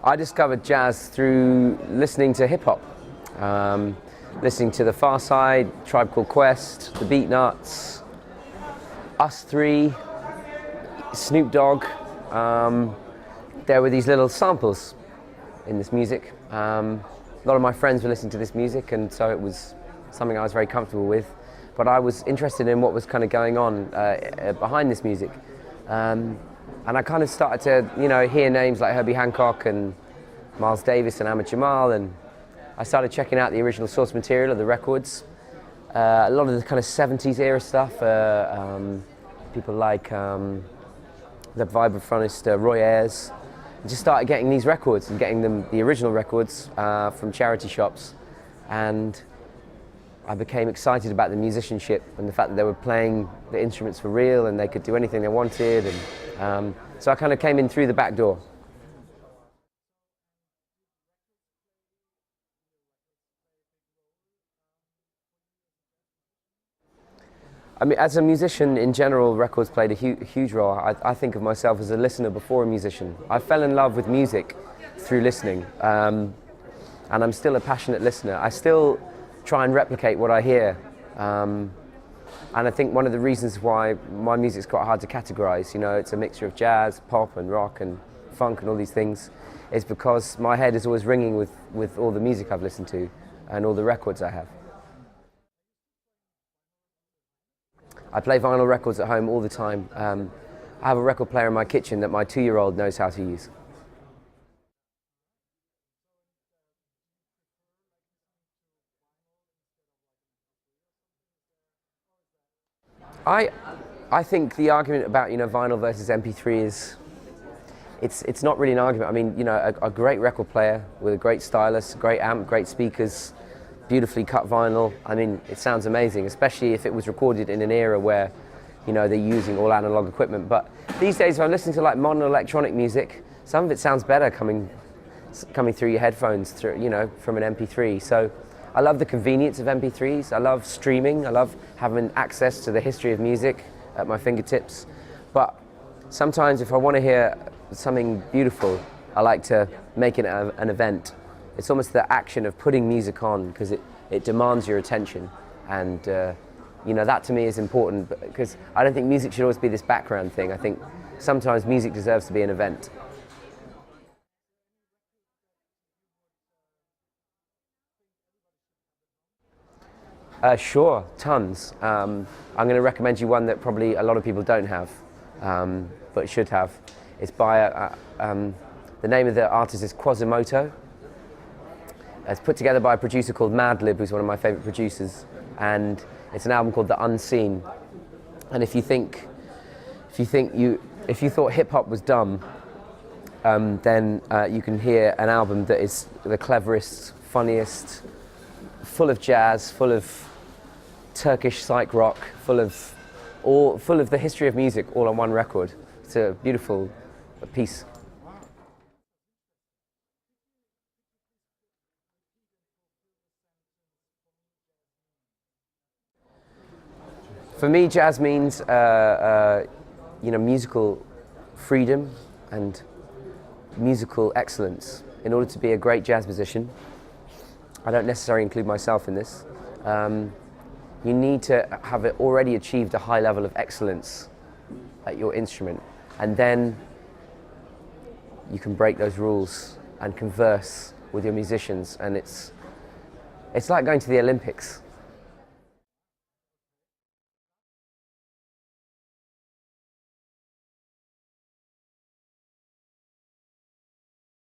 I discovered jazz through listening to hip hop, listening to The Far Side, Tribe Called Quest, The Beatnuts, Us Three, Snoop Dogg. There were these little samples in this music. A lot of my friends were listening to this music, and so it was something I was very comfortable with. But I was interested in what was kind of going on behind this music. And I kind of started to, hear names like Herbie Hancock and Miles Davis and Ahmad Jamal, and I started checking out the original source material of the records. A lot of the kind of 70s era stuff, people like the vibraphonist Roy Ayers. I just started getting these records and getting them, the original records, from charity shops, and I became excited about the musicianship and the fact that they were playing the instruments for real and they could do anything they wanted, and so I kind of came in through the back door. I mean, as a musician in general, records played a huge role. I think of myself as a listener before a musician. I fell in love with music through listening, and I'm still a passionate listener. I still try and replicate what I hear, and I think one of the reasons why my music's quite hard to categorize, it's a mixture of jazz, pop and rock and funk and all these things, is because my head is always ringing with all the music I've listened to and all the records I have. I play vinyl records at home all the time. I have a record player in my kitchen that my 2-year-old knows how to use. I think the argument about vinyl versus MP3 is it's not really an argument. I mean, a great record player with a great stylus, great amp, great speakers, beautifully cut vinyl. I mean, it sounds amazing, especially if it was recorded in an era where they're using all analog equipment. But these days, if I'm listening to like modern electronic music, some of it sounds better coming through your headphones, from an MP3. So I love the convenience of MP3s. I love streaming. I love having access to the history of music at my fingertips. But sometimes if I want to hear something beautiful, I like to make it an event. It's almost the action of putting music on, because it demands your attention. And that to me is important, because I don't think music should always be this background thing. I think sometimes music deserves to be an event. Sure, tons. I'm going to recommend you one that probably a lot of people don't have, but should have. It's by, the name of the artist is Quasimodo. It's put together by a producer called Madlib, who's one of my favorite producers, and it's an album called The Unseen. And if you thought hip hop was dumb, then you can hear an album that is the cleverest, funniest, full of jazz, full of Turkish psych rock, full of the history of music all on one record. It's a beautiful piece. For me, jazz means musical freedom and musical excellence. In order to be a great jazz musician, I don't necessarily include myself in this, you need to have already achieved a high level of excellence at your instrument, and then you can break those rules and converse with your musicians, and it's like going to the Olympics.